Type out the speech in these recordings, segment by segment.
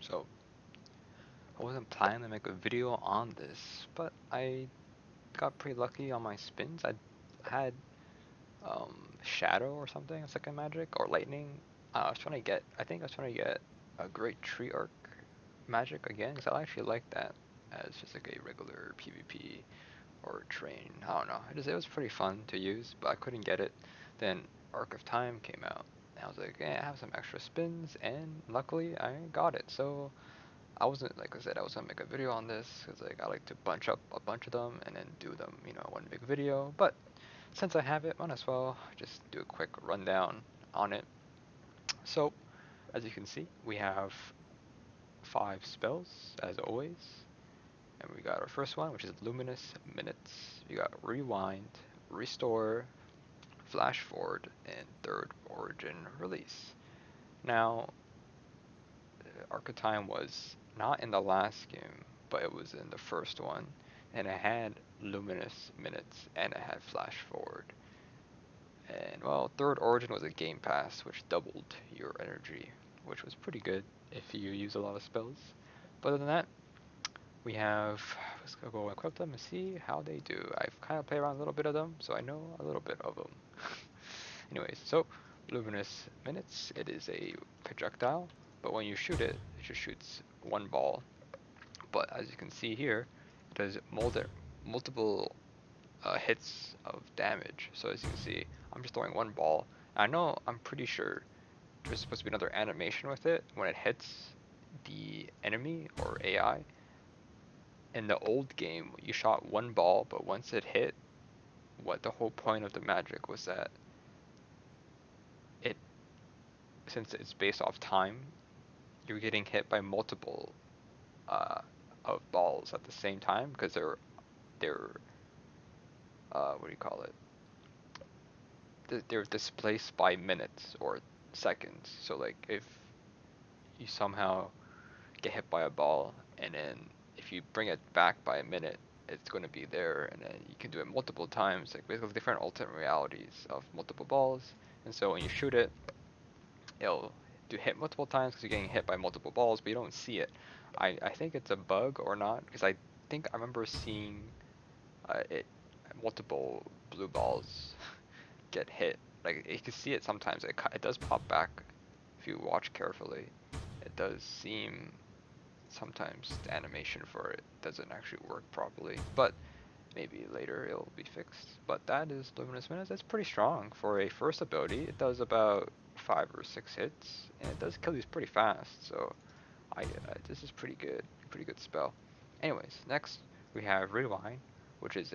So I wasn't planning to make a video on this, but I got pretty lucky on my spins. I had shadow or something, second magic or lightning. I was trying to get. I think I was trying to get a great tree arc magic again, because I actually like that as just like a regular PvP or train. I don't know. It was pretty fun to use, but I couldn't get it. Then Arc of Time came out, and I was like, I have some extra spins, and luckily I got it. So I wasn't, like I said, I was gonna make a video on this because like I like to bunch up a bunch of them and then do them, one big video. But since I have it, might as well just do a quick rundown on it. So as you can see, we have 5 spells as always, and we got our first one, which is Luminous Minutes. We got Rewind, Restore, Flash Forward, and Third Origin Release. Now, Arcatime was not in the last game, but it was in the first one, and it had Luminous Minutes and it had Flash Forward. And well, Third Origin was a game pass, which doubled your energy, which was pretty good if you use a lot of spells. But other than that, we have, let's go equip them and see how they do. I've kind of played around a little bit of them, so I know a little bit of them. Anyways, so Luminous Minutes, it is a projectile, but when you shoot it, it just shoots one ball. But as you can see here, it does multiple hits of damage. So as you can see, I'm just throwing one ball. I know, I'm pretty sure there's supposed to be another animation with it when it hits the enemy or AI. In the old game, you shot one ball, but once it hit, what the whole point of the magic was that it, since it's based off time, you're getting hit by multiple uh, of balls at the same time because they're what do you call it? They're displaced by minutes or seconds. So like if you somehow get hit by a ball and then if you bring it back by a minute, it's going to be there, and then you can do it multiple times, like basically different alternate realities of multiple balls. And so when you shoot it, it'll do hit multiple times because you're getting hit by multiple balls, but you don't see it. I think it's a bug or not, because I think I remember seeing it multiple blue balls get hit. Like you can see it sometimes. It does pop back if you watch carefully. It does seem sometimes the animation for it doesn't actually work properly, but maybe later it'll be fixed. But that is Luminous Minutes. That's pretty strong for a first ability. It does about 5 or 6 hits, and it does kill these pretty fast. So this is pretty good spell. Anyways, next we have Rewind, which is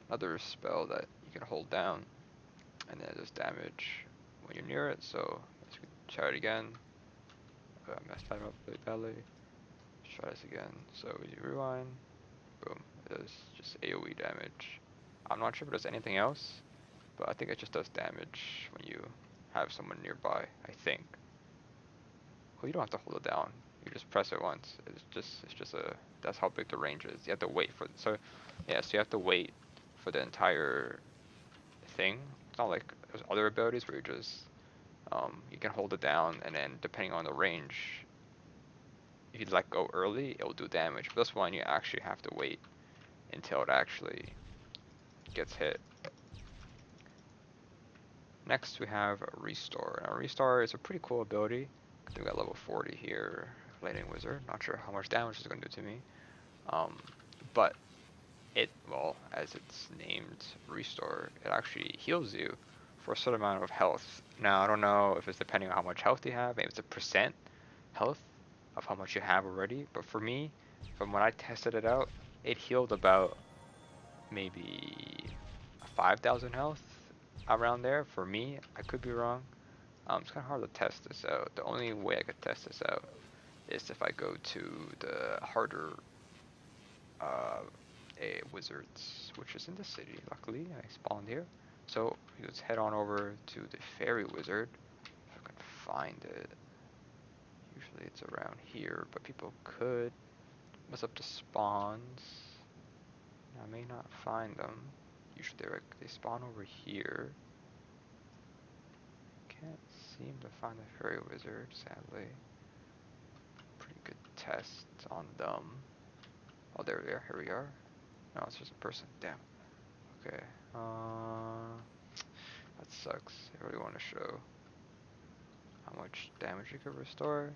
another spell that you can hold down, and then it does damage when you're near it. So let's try it again. I messed that up really badly. Let's try this again. So we do Rewind. Boom. It does just AoE damage. I'm not sure if it does anything else, but I think it just does damage when you have someone nearby, I think. Well, you don't have to hold it down. You just press it once. It's just that's how big the range is. You have to wait for, so yeah, so you have to wait for the entire thing. It's not like there's other abilities where you can hold it down, and then depending on the range, if you let go early, it will do damage. But this one, you actually have to wait until it actually gets hit. Next, we have Restore. Now, Restore is a pretty cool ability. I think we got level 40 here, Lightning Wizard. Not sure how much damage it's going to do to me. Um, but well, as it's named Restore, it actually heals you for a certain amount of health. Now, I don't know if it's depending on how much health you have. Maybe it's a percent health of how much you have already. But for me, from when I tested it out, it healed about maybe 5,000 health around there. For me, I could be wrong. It's kind of hard to test this out. The only way I could test this out is if I go to the harder uh, wizards, which is in the city. Luckily, I spawned here. So let's head on over to the fairy wizard. If I can find it. Usually it's around here, but people could mess up the spawns. I may not find them. Usually they spawn over here. Can't seem to find the fairy wizard, sadly. Pretty could test on them. Oh, there we are. Here we are. No, it's just a person. Damn. Okay. That sucks. I really want to show how much damage you could restore,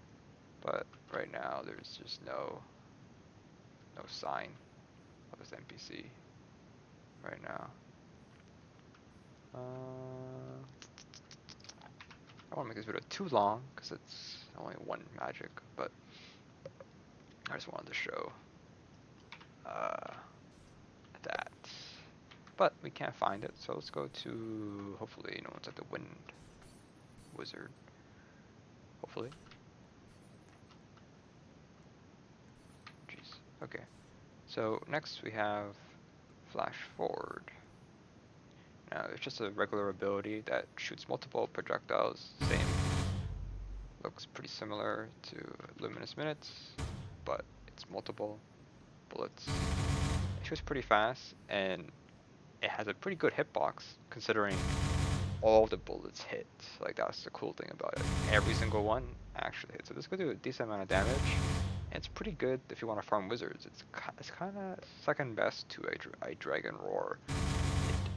but right now there's just no sign of this NPC right now. I don't want to make this video too long because it's only one magic, but I just wanted to show that. But we can't find it, so let's go to, hopefully no one's at the wind wizard. Hopefully. Jeez. Okay. So next we have flash forward. Now it's just a regular ability that shoots multiple projectiles. Same. Looks pretty similar to luminous minutes, but it's multiple bullets. It shoots pretty fast, and it has a pretty good hitbox considering all the bullets hit. Like, that's the cool thing about it. Every single one actually hits. So this could do a decent amount of damage, and it's pretty good if you want to farm wizards. It's kind of second best to a dragon roar.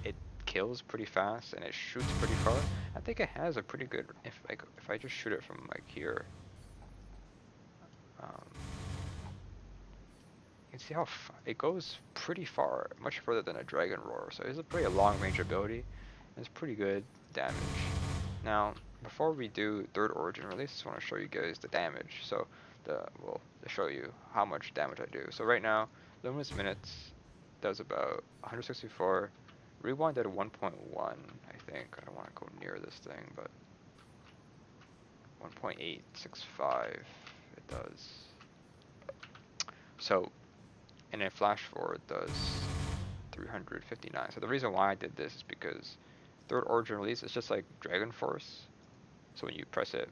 It kills pretty fast and it shoots pretty far. I think it has a pretty good. If I just shoot it from like here, you can see how it goes pretty far, much further than a dragon roar. So it's a pretty long range ability. And it's pretty good damage. Now, before we do third origin release, I just want to show you guys the damage. So well, to show you how much damage I do. So right now, luminous minutes does about 164. Rewind at 1.1, I think. I don't want to go near this thing, but 1.865 it does. So, and then flash forward does 359. So the reason why I did this is because third origin release is just like Dragon Force. So when you press it,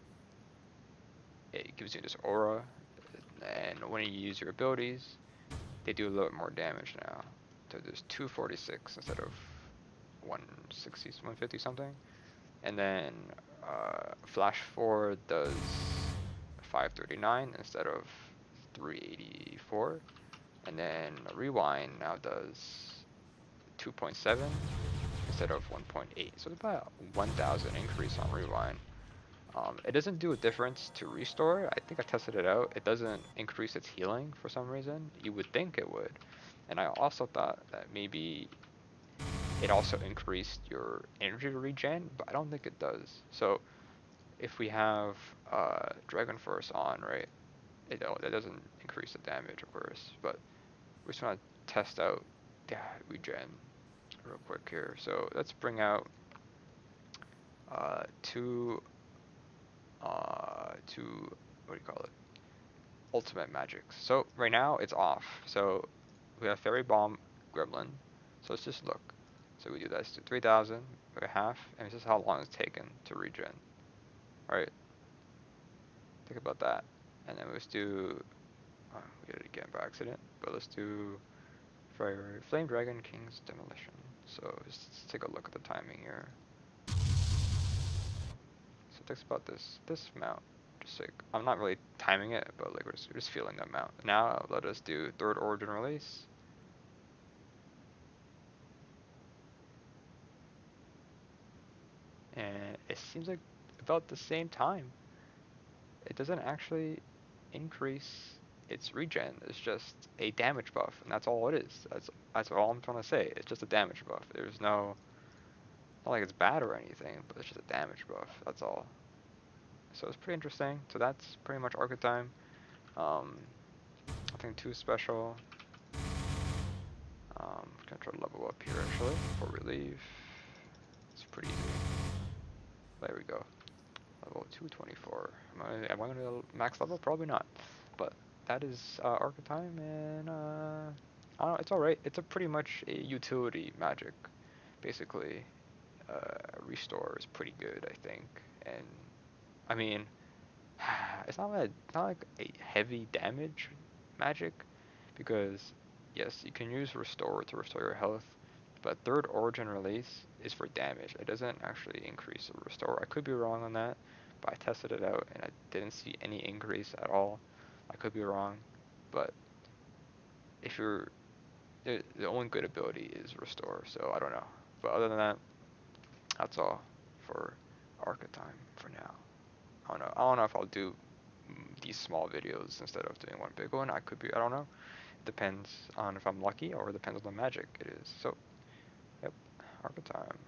it gives you this aura, and when you use your abilities, they do a little bit more damage now. So there's 246 instead of 160, 150 something. And then flash forward does 539 instead of 384. And then rewind now does 2.7 instead of 1.8. So it's about 1,000 increase on rewind. It doesn't do a difference to restore. I think I tested it out. It doesn't increase its healing for some reason. You would think it would. And I also thought that maybe it also increased your energy regen, but I don't think it does. So if we have Dragon Force on, right, it doesn't increase the damage, of course, but we just want to test out the regen real quick here. So let's bring out two, what do you call it? Ultimate magics. So right now it's off. So we have Fairy Bomb Gremlin. So let's just look. So we do this to 3,000, we're half, and this is how long it's taken to regen. Alright, think about that. And then let's do, we did it again by accident, but let's do Flame Dragon King's Demolition. So let's take a look at the timing here. So it takes about this amount. Just like, I'm not really timing it, but like we're just feeling the amount. Now let us do third origin release. And it seems like about the same time. It doesn't actually increase its regen. It's just a damage buff, and that's all it is. That's all I'm trying to say. It's just a damage buff. There's not like it's bad or anything, but it's just a damage buff. That's all. So it's pretty interesting. So that's pretty much Archetyme. Nothing too special. Gonna try to level up here actually before we leave. It's pretty easy. There we go. Level 224. Am I gonna max level? Probably not. But that is Archetyme, and I don't know, it's alright. It's a pretty much a utility magic, basically. Restore is pretty good, I think, and I mean, it's not like a heavy damage magic, because yes, you can use Restore to restore your health, but third origin release is for damage. It doesn't actually increase the restore. I could be wrong on that, but I tested it out and I didn't see any increase at all. I could be wrong, but if you're the only good ability is restore, so I don't know. But other than that, that's all for Archetyme for now. I don't know if I'll do these small videos instead of doing one big one. I could be. I don't know. Depends on if I'm lucky or depends on the magic it is. So, yep, Archetyme.